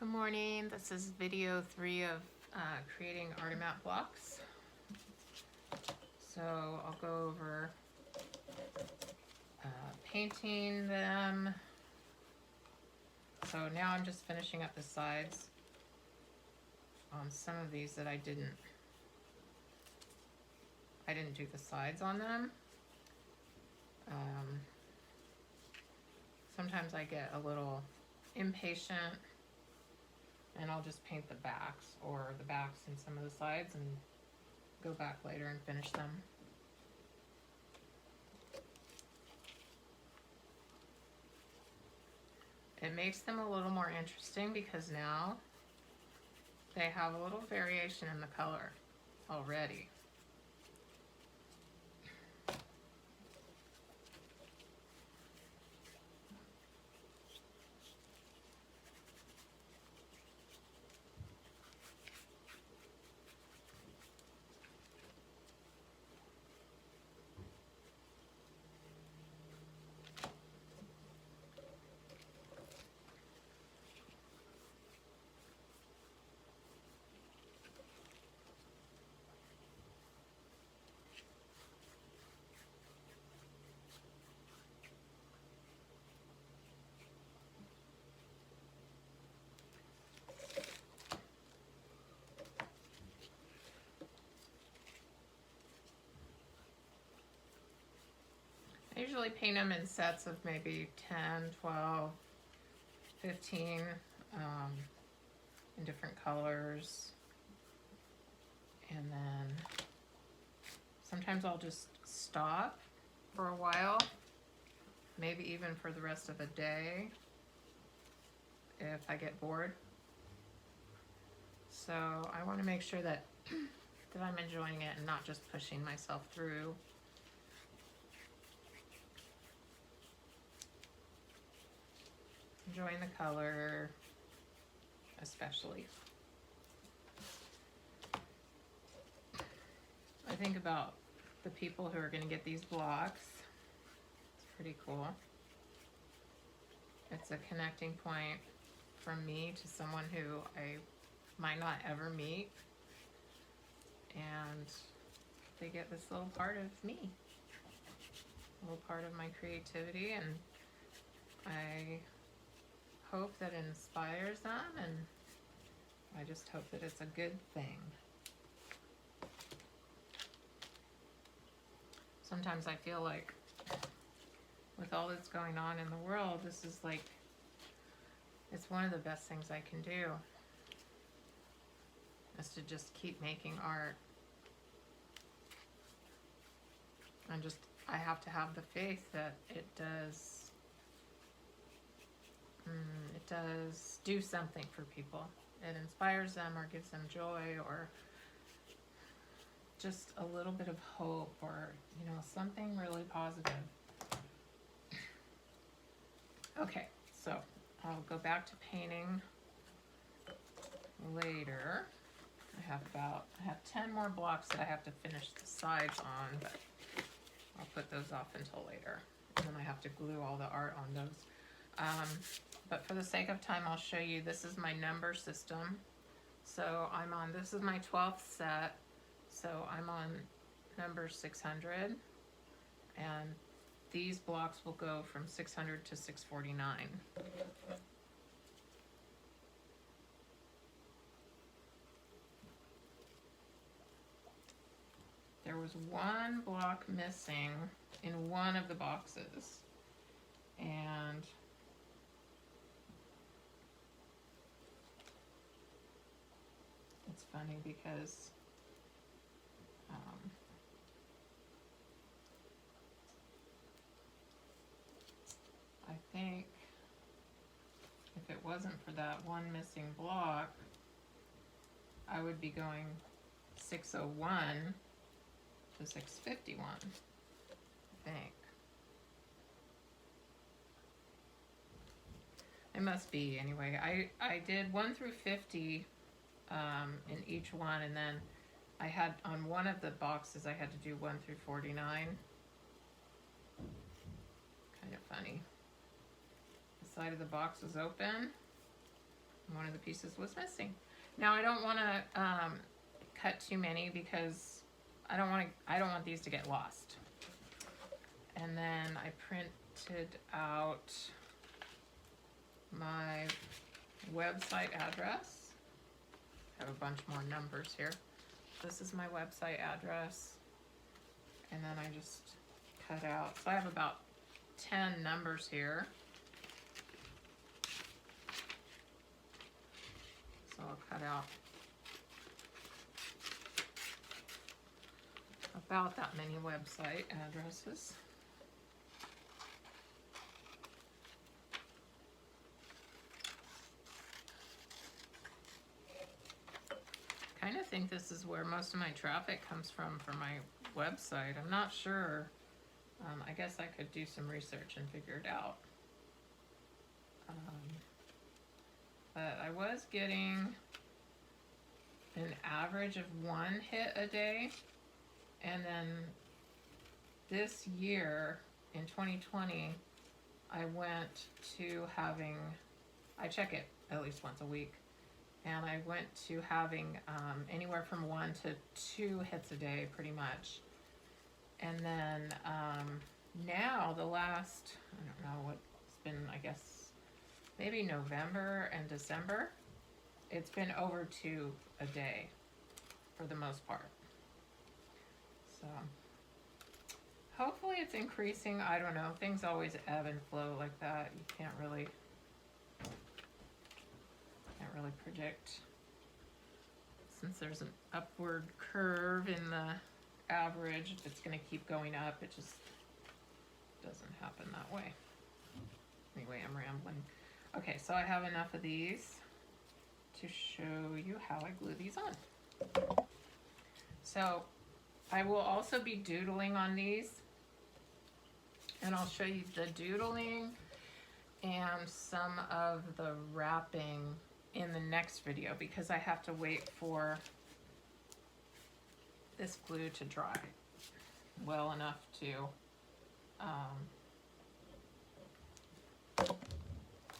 Good morning. This is video 3 of creating Artomat blocks. So I'll go over painting them. So now I'm just finishing up the sides on some of these that I didn't do the sides on them. Sometimes I get a little impatient and I'll just paint the backs or the backs and some of the sides and go back later and finish them. It makes them a little more interesting because now they have a little variation in the color already. I usually paint them in sets of maybe 10, 12, 15 in different colors. And then sometimes I'll just stop for a while, maybe even for the rest of the day if I get bored. So I want to make sure that, that I'm enjoying it and not just pushing myself through. Enjoying the color, especially. I think about the people who are going to get these blocks. It's pretty cool. It's a connecting point from me to someone who I might not ever meet. And they get this little part of me, a little part of my creativity, and I hope that it inspires them, and I just hope that it's a good thing. Sometimes I feel like with all that's going on in the world, this is like, it's one of the best things I can do, is to just keep making art. And just, I have to have the faith that it does do something for people. It inspires them or gives them joy or just a little bit of hope or, you know, something really positive. Okay, so I'll go back to painting later. I have 10 more blocks that I have to finish the sides on, but I'll put those off until later. And then I have to glue all the art on those. But for the sake of time, I'll show you, this is my number system. So I'm on, this is my 12th set. So I'm on number 600. And these blocks will go from 600 to 649. There was one block missing in one of the boxes. And it's funny because I think if it wasn't for that one missing block, I would be going 601 to 651, I think. It must be anyway. I did 1 through 50 in each one, and then I had on one of the boxes I had to do 1 through 49. Kind of funny. The side of the box was open, One of the pieces was missing. Now I don't want to cut too many because I don't want these to get lost. And then I printed out my website address. I have a bunch more numbers here. This is my website address. And then I just cut out, so I have about 10 numbers here. So I'll cut out about that many website addresses. I kind of think this is where most of my traffic comes from for my website. I'm not sure. I guess I could do some research and figure it out. But I was getting an average of 1 hit a day. And then this year, in 2020, I went to having, I check it at least once a week, and I went to having anywhere from 1 to 2 hits a day, pretty much. And then now the last, I don't know what it's been, I guess maybe November and December, it's been over 2 a day for the most part. So hopefully it's increasing. I don't know. Things always ebb and flow like that. You can't really predict. Since there's an upward curve in the average, if it's going to keep going up, it just doesn't happen that way. Anyway, I'm rambling. Okay, so I have enough of these to show you how I glue these on. So I will also be doodling on these, and I'll show you the doodling and some of the wrapping in the next video because I have to wait for this glue to dry well enough to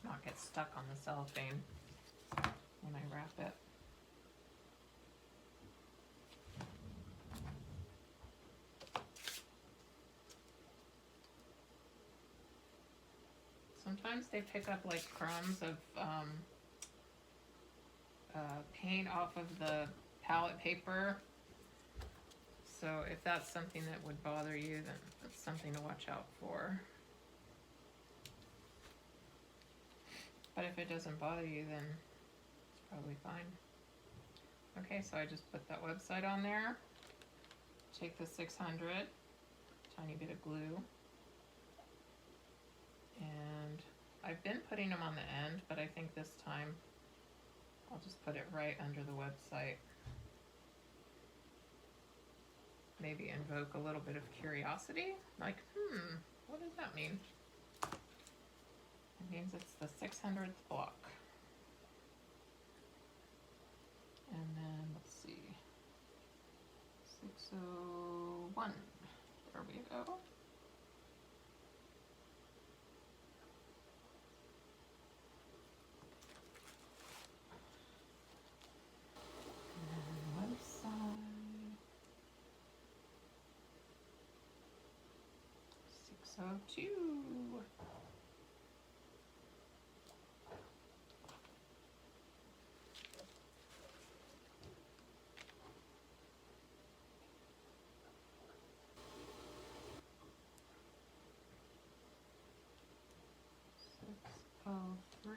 not get stuck on the cellophane when I wrap it. Sometimes they pick up like crumbs of paint off of the palette paper. So if that's something that would bother you, then that's something to watch out for. But if it doesn't bother you, then it's probably fine. Okay, so I just put that website on there. Take the 600, tiny bit of glue. And I've been putting them on the end, but I think this time I'll just put it right under the website. Maybe invoke a little bit of curiosity, like, what does that mean? It means it's the 600th block. And then, let's see, 601, there we go. Website 602. Three.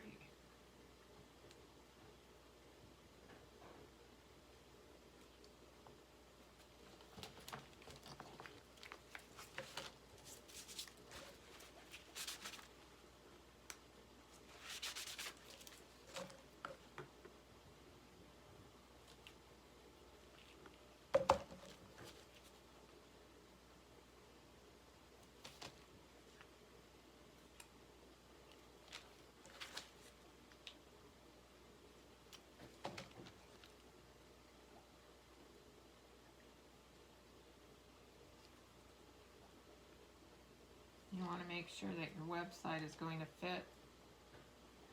You want to make sure that your website is going to fit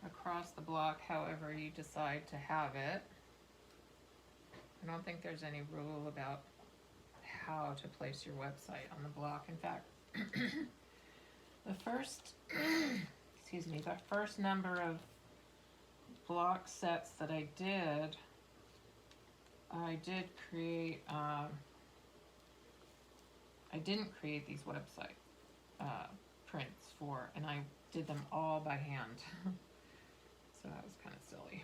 across the block however you decide to have it. I don't think there's any rule about how to place your website on the block. In fact, the first, excuse me, the first number of block sets that I did create, I didn't create these website prints for, and I did them all by hand. So that was kind of silly.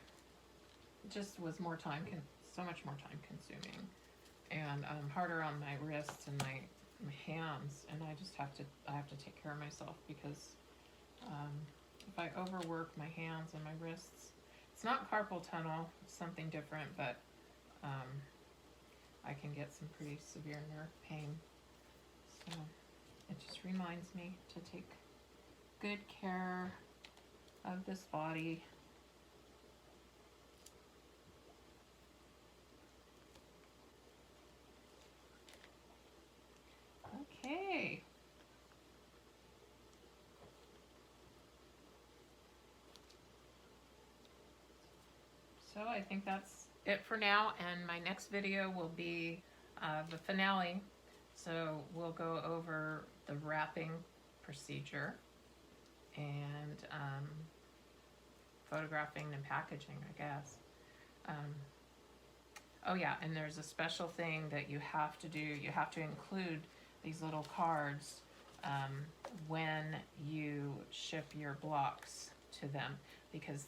It just was more time, so much more time consuming, and harder on my wrists and my hands, and I just have to take care of myself, because if I overwork my hands and my wrists, it's not carpal tunnel, it's something different, but I can get some pretty severe nerve pain. So it just reminds me to take good care of this body. Okay. So I think that's it for now, and my next video will be the finale. So we'll go over the wrapping procedure and photographing and packaging, I guess. Oh yeah, and there's a special thing that you have to do. You have to include these little cards when you ship your blocks to them, because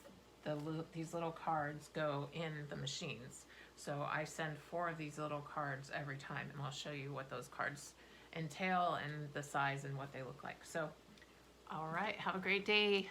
these little cards go in the machines. So I send 4 of these little cards every time, and I'll show you what those cards entail and the size and what they look like. So, all right, have a great day.